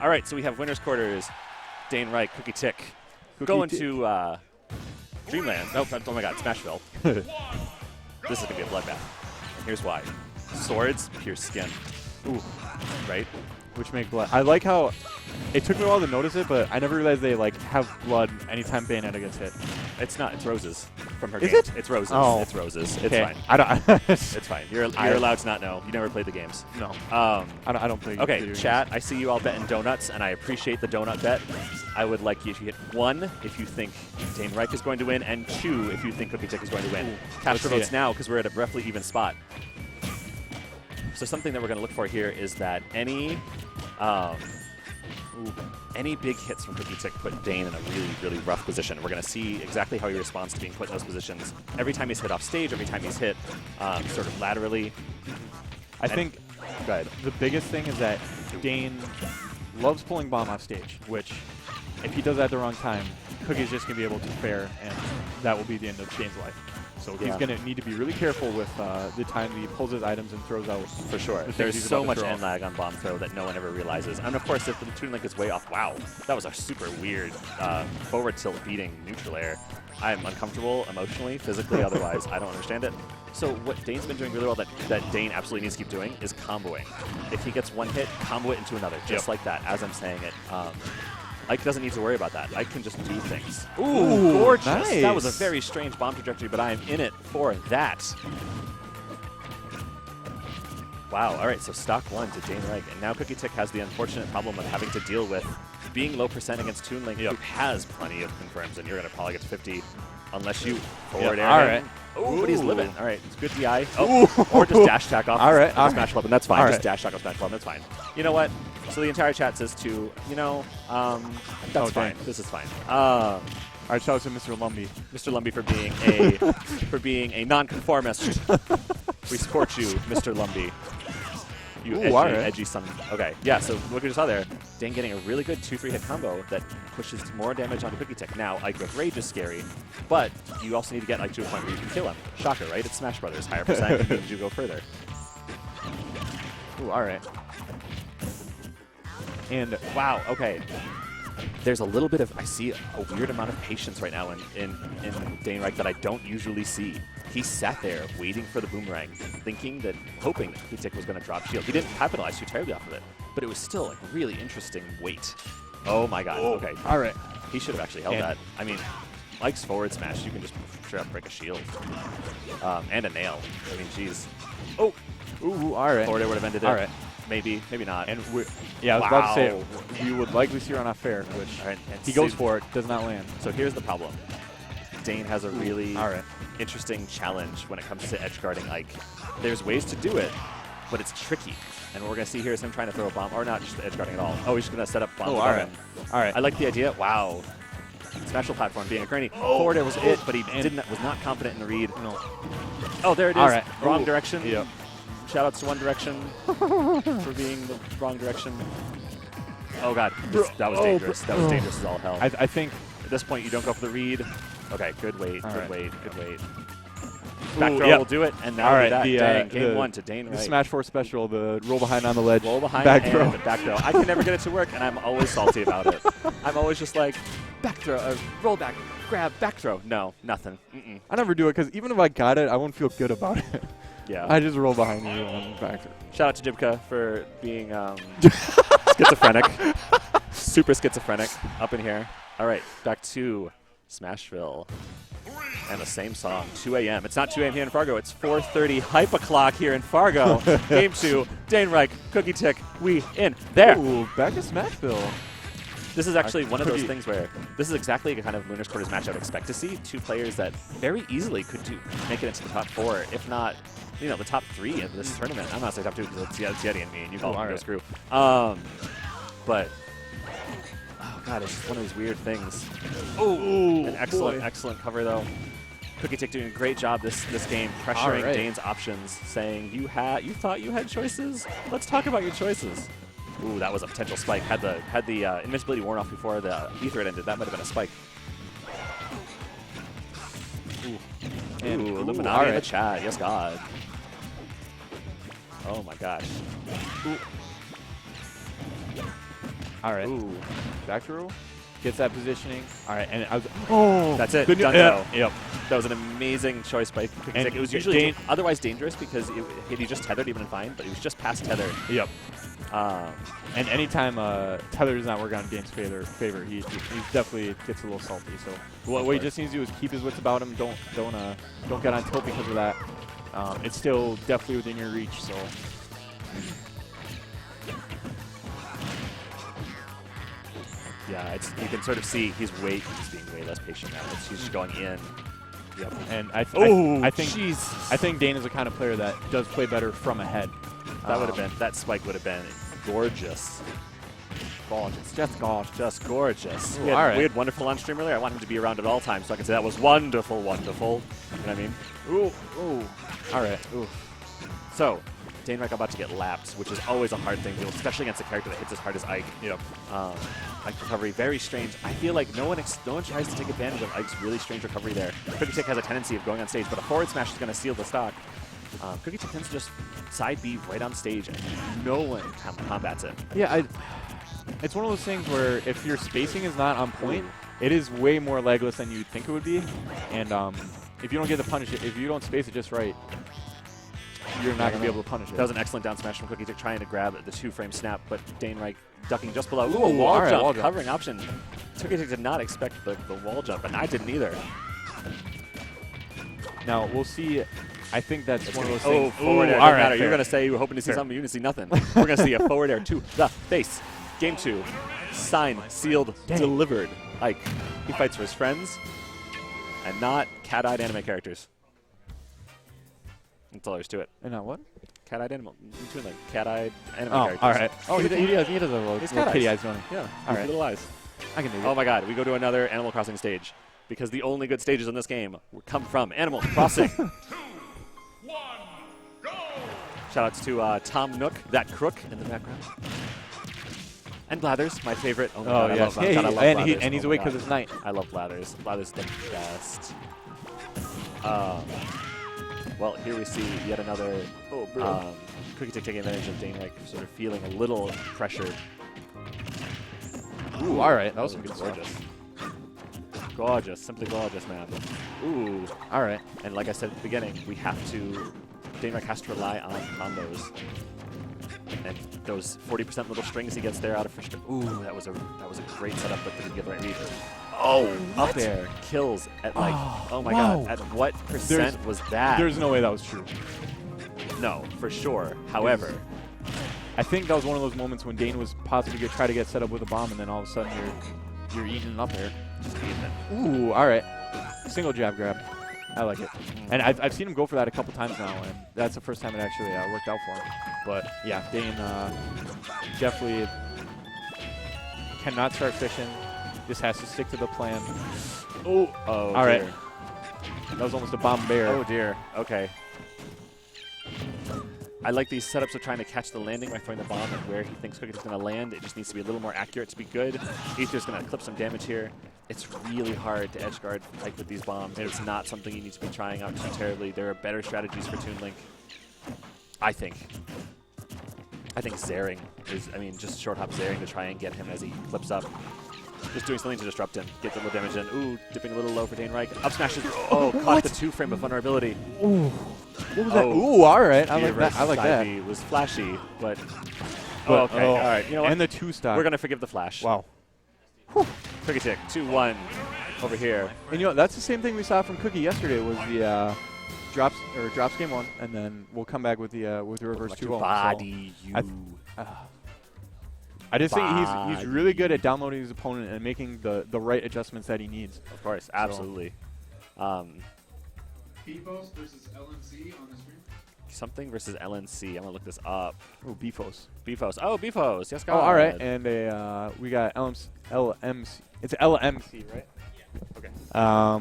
All right, so we have winners quarters. DaneReich, Cookietic, going to Dreamland. Oh my God, Smashville. This is gonna be a bloodbath. And here's why: swords pierce skin. Ooh. Right? Which make blood. I like how it took me a while to notice it, but I never realized they like have blood anytime Bayonetta gets hit. It's not. It's roses from her Is game. it? It's roses. Oh. It's roses. It's Okay. fine. I don't. It's fine. You're allowed to not know. You never played the games. No. I don't play. Okay, video chat. I see you all betting donuts, and I appreciate the donut bet. I would like you to hit 1 if you think DaneReich is going to win, and 2 if you think Cookietic is going to win. Cast your votes now because we're at a roughly even spot. So something that we're going to look for here is that any big hits from Cookietic put Dane in a really, really rough position. We're going to see exactly how he responds to being put in those positions. Every time he's hit off stage, every time he's hit sort of laterally. I think the biggest thing is that Dane loves pulling bomb off stage, which if he does that at the wrong time, Cookie's just going to be able to fair, and that will be the end of Dane's life. So he's going to need to be really careful with the time he pulls his items and throws out. For sure. There's so much end lag on bomb throw that no one ever realizes. And of course, if the Toon link is way off, wow, that was a super weird forward tilt beating neutral air. I'm uncomfortable emotionally, physically, otherwise I don't understand it. So what Dane's been doing really well that Dane absolutely needs to keep doing is comboing. If he gets one hit, combo it into another, just like that, as I'm saying it. Ike doesn't need to worry about that. Ike can just do things. Ooh, gorgeous. Nice. That was a very strange bomb trajectory, but I am in it for that. Wow. All right, so stock 1 to DaneReich. And now Cookietic has the unfortunate problem of having to deal with being low % against Toon Link, who has plenty of confirms, and you're going to probably get to 50 unless you forward air. All right. Oh, but he's living. All right, it's good DI. Oh, or just dash attack off the Smash weapon. That's fine. Just dash attack off Smash weapon. That's fine. You know what? So the entire chat says to, that's fine. This is fine. All right, shout out to Mr. Lumby. Mr. Lumby for being a nonconformist. We support you, Mr. Lumby. You edgy son. Okay, yeah, so look what you saw there. Dane getting a really good 2-3 hit combo that pushes more damage onto Cookietic. Now, Ike with Rage is scary, but you also need to get Ike to a point where you can kill him. Shocker, right? It's Smash Brothers. Higher % means you go further. Ooh, all right. And wow, okay. There's a little bit of, I see a weird amount of patience right now in DaneReich that I don't usually see. He sat there waiting for the boomerang, hoping that Cookietic was going to drop shield. He didn't capitalize too terribly off of it, but it was still like a really interesting wait. Oh my God, okay. All right. He should have actually held that. I mean, Ike's forward smash, you can just straight up break a shield. And a nail. I mean, geez. Oh! Ooh, all right. Forward air would have ended it. All right. Maybe not. And I was about to say, we would likely see her on a fair, which he goes for it, does not land. So here's the problem. Dane has a really interesting challenge when it comes to edge guarding Ike. There's ways to do it, but it's tricky. And what we're going to see here is him trying to throw a bomb, or not just edge guarding at all. Oh, he's just going to set up bomb. All right. I like the idea. Wow. Special platform being a granny. Forward air was it, but he was not confident in the read. No. Oh, there it is. All right. Wrong direction. Yep. Shoutouts to One Direction for being the wrong direction. Oh, God. That was dangerous. That was dangerous as all hell. I think at this point, you don't go for the read. Okay, good wait. Good wait. Back Ooh, throw will do it, and now that. Game 1 to DaneReich. The Smash4sh special, the roll behind on the ledge. Roll behind back and throw. Back throw. I can never get it to work, and I'm always salty about it. I'm always just like, back throw, roll back, grab, back throw. No, nothing. I never do it, because even if I got it, I won't feel good about it. Yeah. I just roll behind you and back throw. Shout out to Jibka for being schizophrenic. Super schizophrenic up in here. All right, back to Smashville. And the same song, 2 a.m. It's not 2 a.m. here in Fargo. It's 4:30 hype o'clock here in Fargo. Game 2, DaneReich, Cookietic, we in there. Ooh, back to Smashville. This is actually one of those things where this is exactly the kind of Winners Quarters match I would expect to see. 2 players that very easily could make it into the top 4, if not, the top 3 in this tournament. I'm not saying top 2 because it's Yeti and me, and you call it go screw. But oh God, it's just one of these weird things. Oh, an excellent cover though. Cookietic doing a great job this game, pressuring Dane's options, saying you thought you had choices. Let's talk about your choices. Ooh, that was a potential spike. Had the invincibility worn off before the ether ended, that might have been a spike. Ooh, Illuminati in the chat. Yes, God. Oh my gosh. Ooh. All right. Ooh. Back throw. Gets that positioning. All right. And I was. Oh. That's it. Good Done. Yep. That was an amazing choice by Cookietic. And It was usually otherwise dangerous because he just tethered even fine, but he was just past tether. Yep. And anytime tether does not work on Dane's favor, he definitely gets a little salty. So what he just needs to do is keep his wits about him. Don't get on tilt because of that. It's still definitely within your reach. So. Yeah, you can sort of see he's being way less patient now. He's just going in. Yep. And I think Jesus. I think Dane is the kind of player that does play better from ahead. That spike would have been gorgeous. Gorgeous. Just gorgeous. Ooh, We all right. had wonderful on stream earlier. I want him to be around at all times so I can say that was wonderful, wonderful. You know what I mean? Ooh. All right. Ooh. So, DaneReich about to get lapped, which is always a hard thing to do, especially against a character that hits as hard as Ike. Yep. Ike recovery, very strange. I feel like no one tries to take advantage of Ike's really strange recovery there. Cookietic has a tendency of going on stage, but a forward smash is going to seal the stock. Cookietic tends to just side B right on stage, and no one combats it. Yeah, it's one of those things where if your spacing is not on point, it is way more legless than you'd think it would be. And if you don't get to punish it, if you don't space it just right, you're not going to be able to punish it. That was an excellent down smash from Cookietic trying to grab the 2-frame snap, but DaneReich ducking just below. Ooh, a wall jump, wall jump. Covering option. Cookietic did not expect the wall jump, and I didn't either. Now, we'll see. I think that's one of those things. Forward air. All Doesn't right, matter. You're going to say you were hoping to see something, you're going to see nothing. We're going to see a forward air to the face. Game 2. Signed, sealed, delivered. Ike, he fights for his friends and not cat-eyed anime characters. That's all there is to it. And not what? Cat-eyed animal. Toon, like cat-eyed anime Oh, characters. all right. Oh, he does have a little, He's little cat kitty eyes. eyes going. Yeah, All right. little eyes. I can do it. Oh my god, we go to another Animal Crossing stage because the only good stages in this game come from Animal Crossing. 2, 1, go! Shoutouts to Tom Nook, that crook in the background. And Blathers, my favorite. Oh my god, I love, Hey, God, I love and Blathers. he's Oh my awake God. because it's night. I love Blathers. Blathers is the best. Well, here we see yet another Cookietic taking advantage of DaneReich sort of feeling a little pressured. Ooh, all right. That was some good gorgeous. stuff. Gorgeous, simply gorgeous, man. Ooh. All right. And like I said at the beginning, DaneReich has to rely on combos. And those 40% little strings he gets there out of frustration. Ooh, that was a great setup, but didn't get the right read. Oh, up there. Kills at like, oh my god, at what percent was that? There's no way that was true. No, for sure. However, I think that was one of those moments when Dane was possibly going to try to get set up with a bomb, and then all of a sudden you're eating up there. just eating it. Ooh, all right. Single jab grab. I like it. And I've seen him go for that a couple times now, and that's the first time it actually worked out for him. But yeah, Dane definitely cannot start fishing. Just has to stick to the plan. Oh, all dear. right. That was almost a bomb bear. Oh dear. Okay. I like these setups of trying to catch the landing by throwing the bomb and where he thinks Cookietic's going to land. It just needs to be a little more accurate to be good. Aether's going to clip some damage here. It's really hard to edge guard like with these bombs. It's not something you need to be trying out too terribly. There are better strategies for Toon Link. I think Zaring is, just short hop Zaring to try and get him as he flips up. Just doing something to disrupt him. Get the little damage in. Ooh, dipping a little low for DaneReich. Up smashes. Oh, caught the 2-frame of vulnerability. Ooh. What was that? Ooh, all right. I like that. I like that. It was flashy, but okay. All right. You know what? And the 2-stock. We're going to forgive the flash. Wow. Cookietic, 2-1 over here. And that's the same thing we saw from Cookie yesterday was the drops game 1, and then we'll come back with the reverse 2-0. Body you. I just think he's really good at downloading his opponent and making the right adjustments that he needs. Of course, absolutely. Bifos versus LMC on the stream. Something versus LNC. I'm going to look this up. Oh, Bifos. Bifos. Oh, Bifos. Yes, God. Oh, all right. And we got LMC. It's LMC, right? Okay. A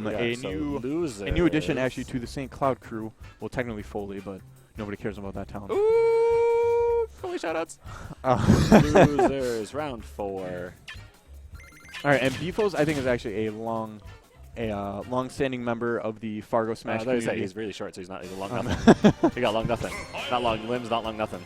new addition actually to the St. Cloud crew. Well, technically Foley, but nobody cares about that talent. Ooh, Foley shoutouts. Losers, round 4. All right, and Bifos I think is actually a long-standing member of the Fargo Smash community. He's really short, so he's a long nothing. He got long nothing. Not long limbs, not long nothing.